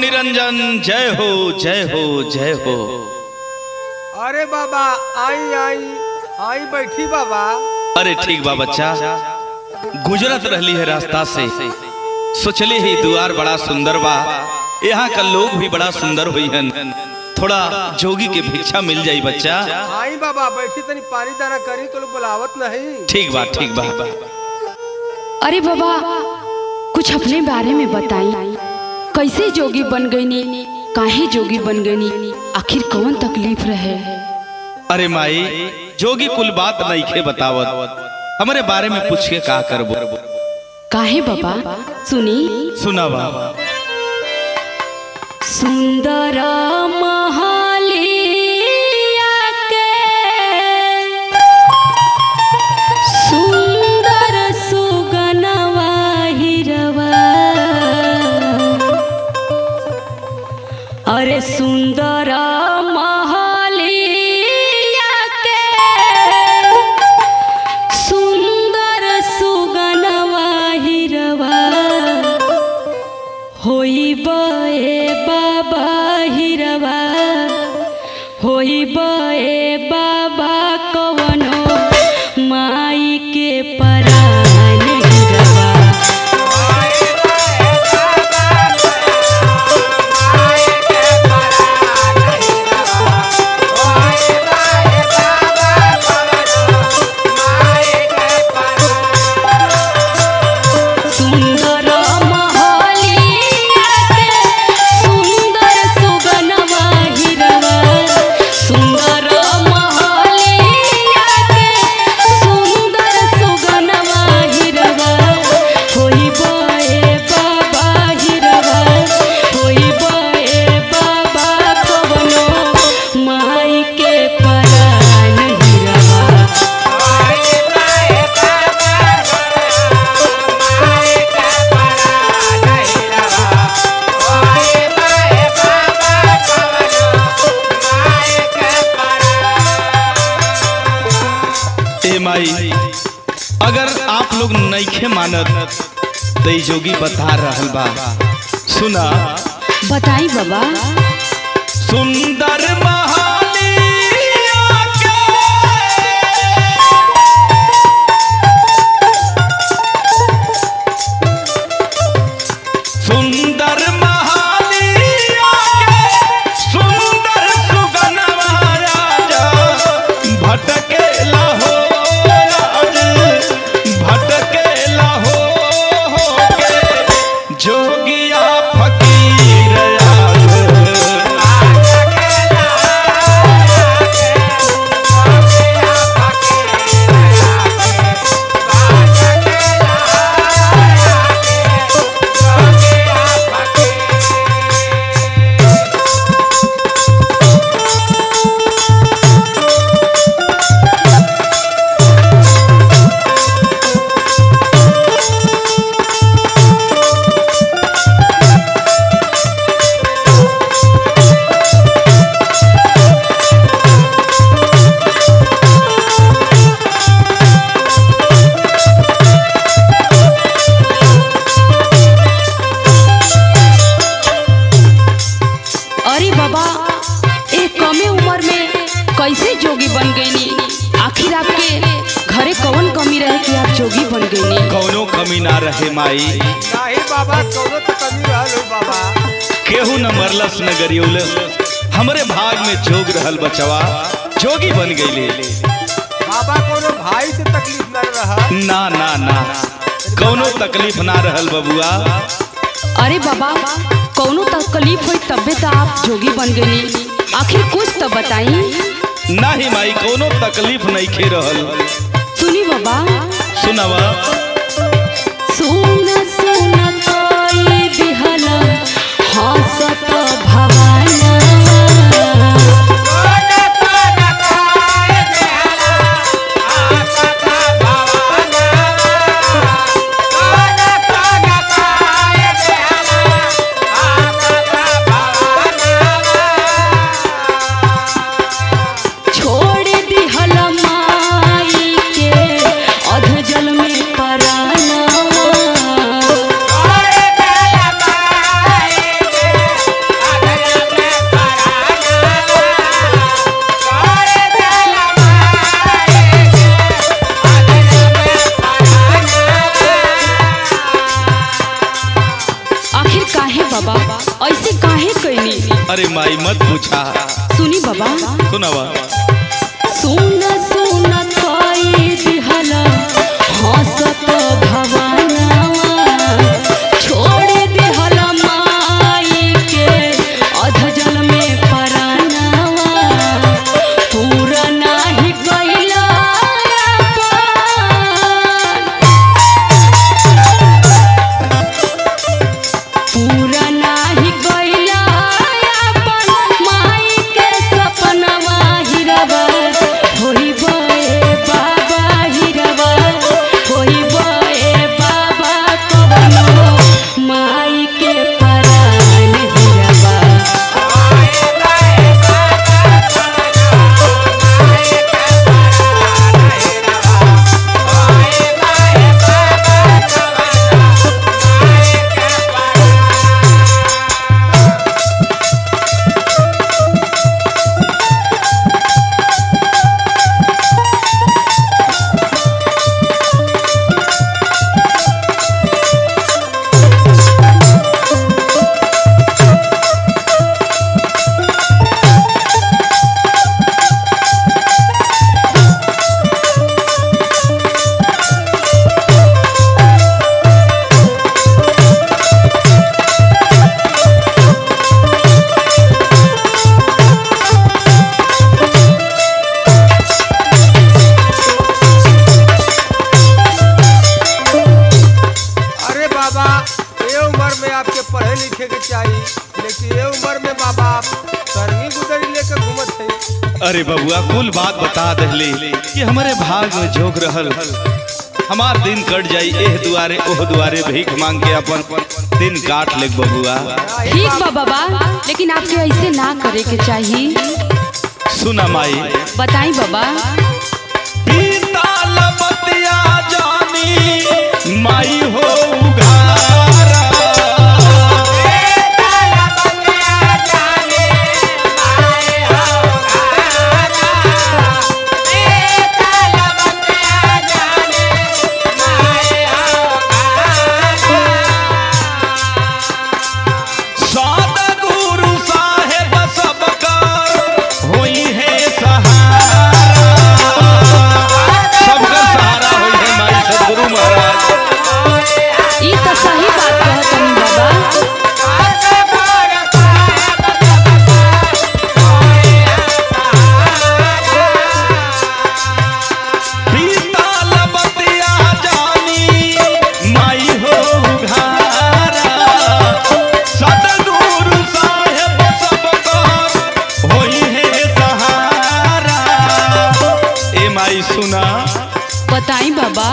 निरंजन जय हो जय हो जय हो। अरे बाबा आई आई आई बैठी बाबा। अरे ठीक बा बच्चा, गुजरत रहली है रास्ता से, सोचले ही द्वार बड़ा सुंदर बा, यहाँ का लोग भी बड़ा सुंदर हुई हन, थोड़ा जोगी के भिक्षा मिल जाई बच्चा। आई बाबा बैठी तनी पानी दाना करी तो लोग बुलावत नहीं। ठीक बा ठीक बा। अरे बाबा कुछ अपने बारे में बताई, कैसे जोगी बन गईनी, काहे जोगी बन गईनी, आखिर कौन तकलीफ रहे? अरे माई जोगी कुल बात नहीं खे बतावत, हमारे बारे में पूछ के का करबो। काहे बाबा सुनी सुनावा। सुंदर महालिया के सुंदर सुगनवा हिरवा, अरे सुंदर महालिया के सुंदर सुगनवा हिरवा, होई बे बाबा हिरवा, होई बे बाबा कवनो माई के परान हिरवा। अगर आप लोग नइखे मानत तो जोगी बता रहल बा, सुना। बताई बाबा। सुंदर महालिया के सुंदर महालिया के सुंदर सुगनवा राजा, भटकेला हो भटकेला हो के जोगिया फकीर कैसे जोगी बन गईनी? आखिर आपके घरे कौन कमी रहे कि आप जोगी बन गईनी? कौनो कमी ना रहे माई। नहीं बाबा कौनो तो कमी रहल बाबा। केहू न मरलस न गरियौलस, हमरे भाग में जोग रहल बचवा, जोगी बन गईले। बाबा कौनो भाई से तकलीफ न रहा? ना ना ना कौनो तकलीफ ना रहल बबुआ। अरे बाबा कौनो तकलीफ हुई तबे तो आप जोगी बन गईनी, आखिर कुछ तो बताई। नहीं माई कोनो तकलीफ नहीं खे रहल। सुनी बाबा। सुनावा। सुन सुन कोई दिहला हंसत भवाना, छोड़ अरे माई मत पूछा। सुनी बाबा, सुनावा। सुन सुन कोई दिहल हंसत भवनवा, छोड़ दिहल माई के अध जल में परानवा, पूरा नाही कइला पूरा नाही कइला अपन माई के सपनवा हिरवा, होई बे बाबा हिरवा, होई बे बाबा कवनो माई के परान हिरवा। अरे बाबा, ये उम्र में आपके पढ़े लिखे के चाहिए, लेकिन ये उम्र में बाबा आप सरनी गुदरी लेकर घूमत हैं। अरे बबुआ कुल बात बता दहली कि हमारे भाग में जोग रहल, हमार दिन कट जाई एह दुआरे ओह दुआरे भीख मांग के अपन दिन काट ले बबुआ। ठीक बा बाबा, लेकिन आपके ऐसे ना करे के चाहिए। सुना माई, बताई बाबा। पीताल बतिया जानी माई हो उघारा, सद्गुरु साहेब सबकर होई है सहारा, सबका सहारा होई है माई सद्गुरु महाराज। ई तो सही बात कहत हमी बाबा। पीताल बतिया जानी माई हो उघारा, सद्गुरु साहेब सबकर होई है सहारा। ए माई सुना, बताई बाबा।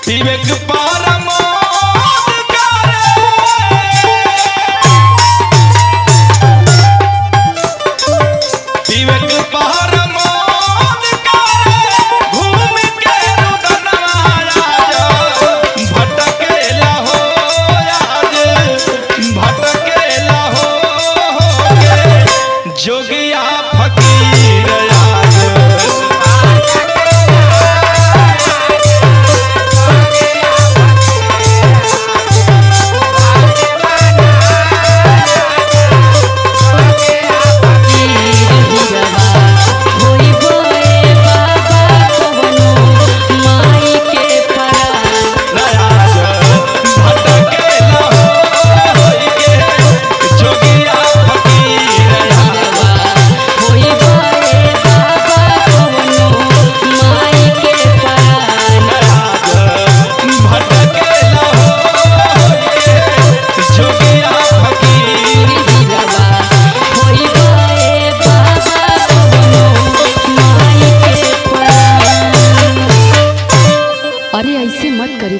विवेक परमोद करे, विवेक परमोद करे, घूम के रुदनवा आज, भटकेला हो आज, भटकेला हो गे, जोगिया फकीर आज।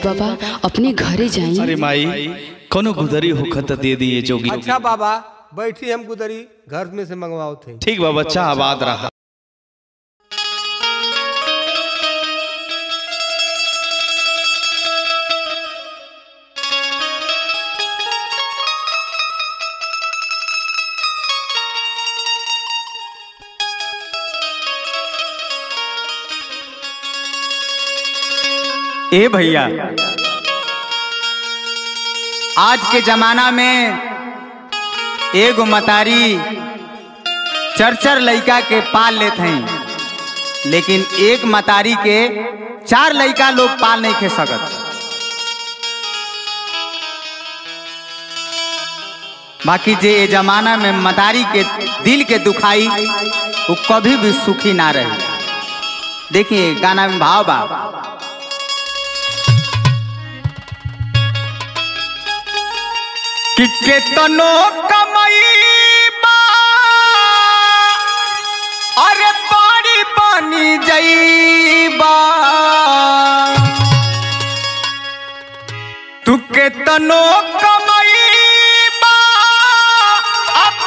बाबा अपने घरे जाई। अरे माई कोनो गुदरी होखत दे दिए जोगी। अच्छा बाबा बैठी, हम गुदरी घर में से मंगवाओ थे। ठीक बा बच्चा, आबाद रहा। ए भैया, आज के जमाना में एगो मतारी चर लड़का के पाल लेते हैं, लेकिन एक मतारी के 4 लड़का लोग पाल नहीं खे सकत। बाकी जे ये जमाना में मतारी के दिल के दुखाई वो कभी भी सुखी ना रहे। देखिए गाना में भाव बा, कि केतनो कमाई अरे पारी बनी जाइबा, तू केतनो कमाईबा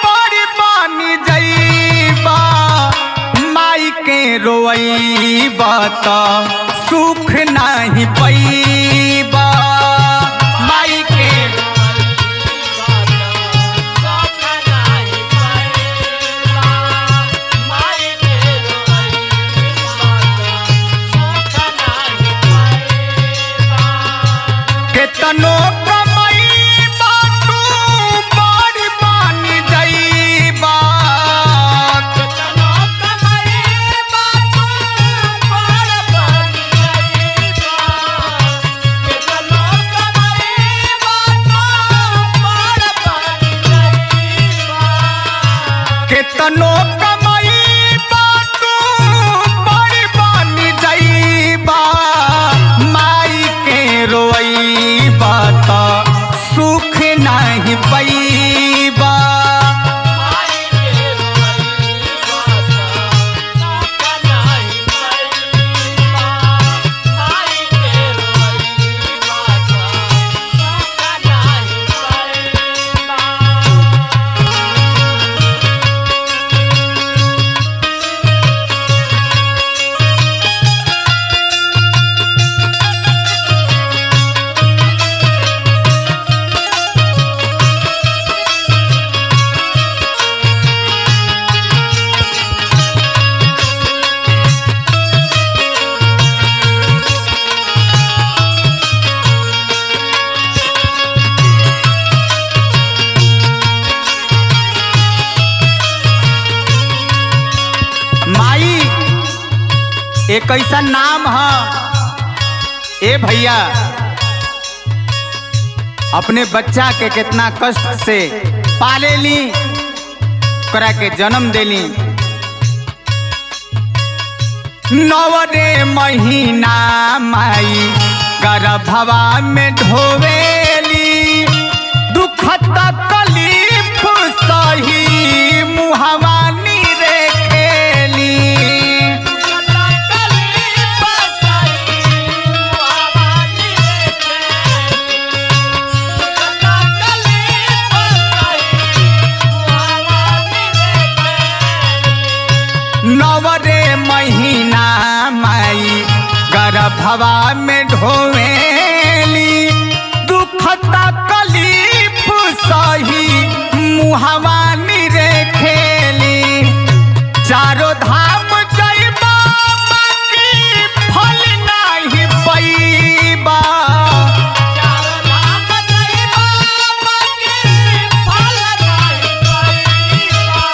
पारी बनी जाइबा, माई के रोइबा तो सुख नहीं पैबा, माई के केतनो कमाईबा तू बड़ी बनी जाइबा, केतनो कमाईबा तू बड़ी बनी जाइबा, केतनो कमाईबा तू बड़ी बनी जाइबा, केतनो कमाईबा तू बड़ी बनी जाइबा, माई के रोइबा तो सुख नहीं पैबा, माई के रोइबा तो सुख नहीं पैबा, माई के रोइबा तो सुख नहीं पैबा। माई एक ऐसा नाम है ए भैया, अपने बच्चा के कितना कष्ट से पाले ली, करा के जन्म देली, 9 महीना माई गर्भवा में ढोवेली, दुख तकलीफ सही मुहवा रे खेली, नवरे महीना माई गर्भवा में ढोवेली, दुख तकलीफ सही मुहवा रे खेली, चारों धाम जाइबा बाकी फल नहीं पैबा, चारों धाम जाइबा बाकी फल नहीं पैबा,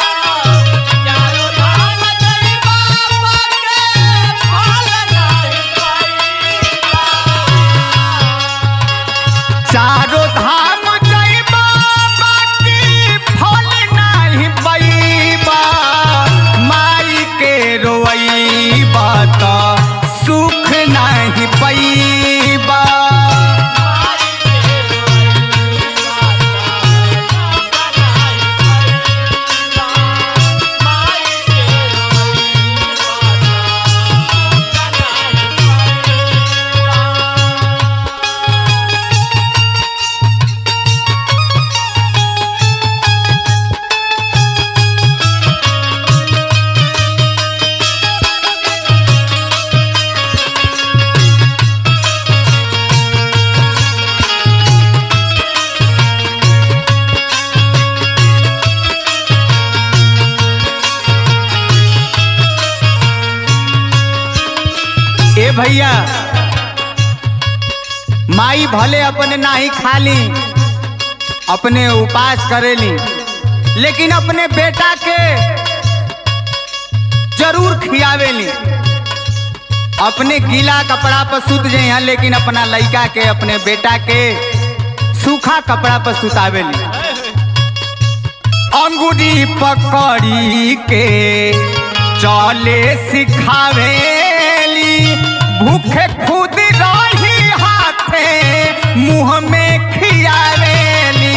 चारों धाम जाइबा बाकी फल नहीं पैबा, चारों धाम जाइबा बाकी फल नहीं पैबा, माई के रोइबा तो सुख नहीं पैबा, माई के रोइबा तो सुख नहीं पैबा, माई के रोइबा ए भैया, माई भले अपने नाही खाली, अपने उपास करेली, लेकिन अपने बेटा के जरूर खियावेली। अपने गीला कपड़ा पर सुत जाए, लेकिन अपना लड़का के, अपने बेटा के सूखा कपड़ा पर सुतावेली। अंगूरी पकड़ी के चले सिखावेली, भूखे खुद रही हाथे मुंह में खियावेली।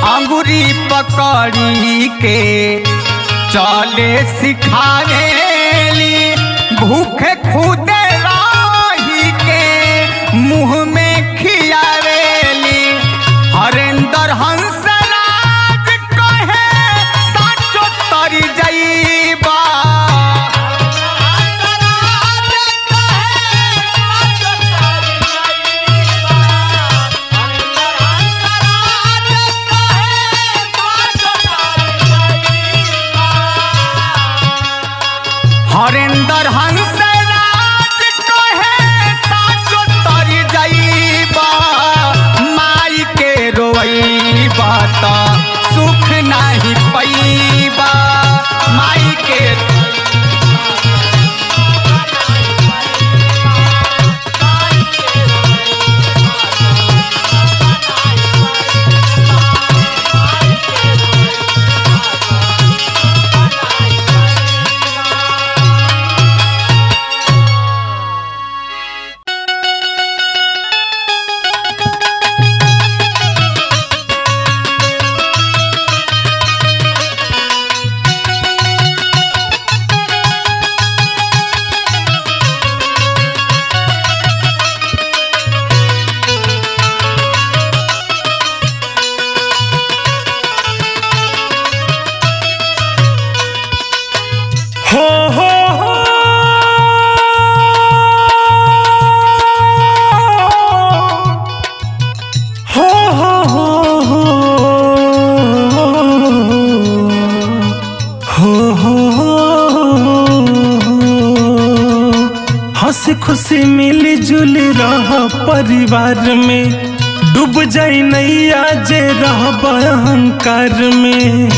अंगूरी पकड़ी के चले सिखावेली, भूखे खुद रही के मुंह में खियावेली। हरेंद्र हंसराज कहे साचो तरी जाइबा, हरेंद्र हंसराज कहे साचो तरी जाइबा। माई के रोइबा त सुख नहीं पैबा, माई के हंसी खुशी मिली जुली रह परिवार में, डूब जाई नैया जे रह अहंकार में।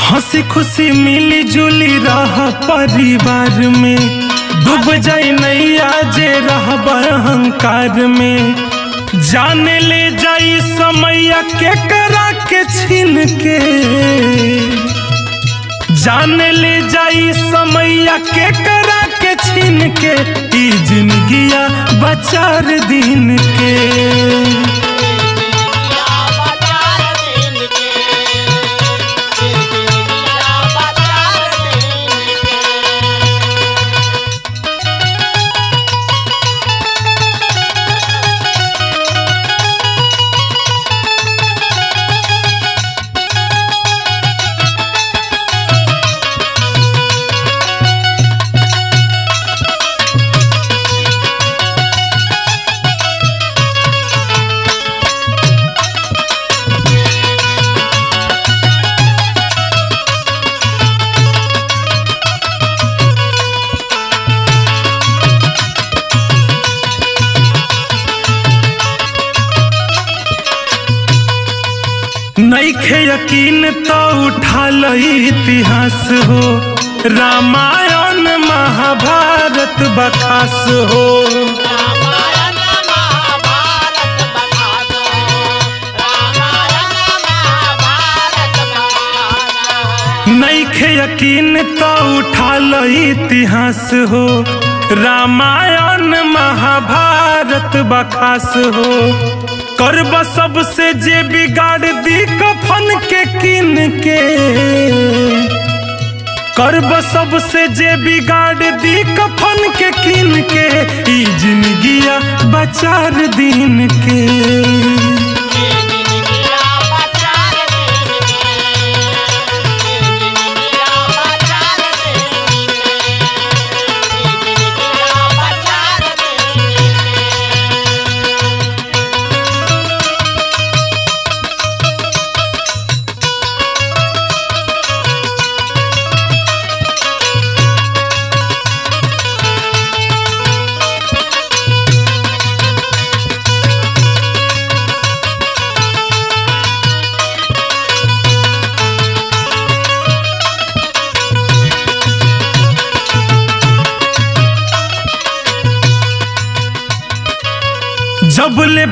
हंसी खुशी मिली जुली रह परिवार में, डूब जाई नैया जे रह अहंकार में। जान ले जाई समय के करा के छीन के, जान ले जाई समय के करा के छीन के। ई जिंदगिया बचार दिन के, नइखे यकीन तो उठा लो इतिहास हो, रामायण महाभारत बखास हो। नइखे यकीन तो उठा लो इतिहास हो, रामायण महाभारत बखास हो। करब सबसे जे बिगाड़ दी कफन के किन के, करब सबसे जे बिगाड़ दी कफन के किन के। ई जिंदगिया बचार दिन के,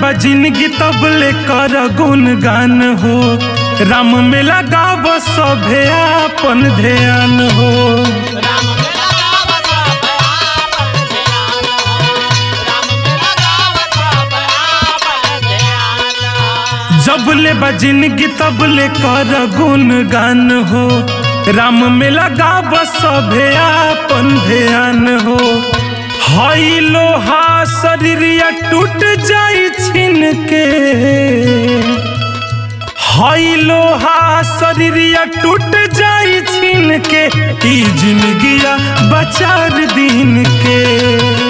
बा जिंदगी तब ले कर गुणगान हो, राम में लगाव सभे आपन ध्यान हो। जब ले बा जिंदगी तब ले कर गुणगान हो, राम में लगाव सभे आपन ध्यान हो। हई लोहा शरीरिया टूट जाई छिन के, हई लोहा शरीरिया टूट जाई छिन के, ई जिंदगिया बचार दिन के।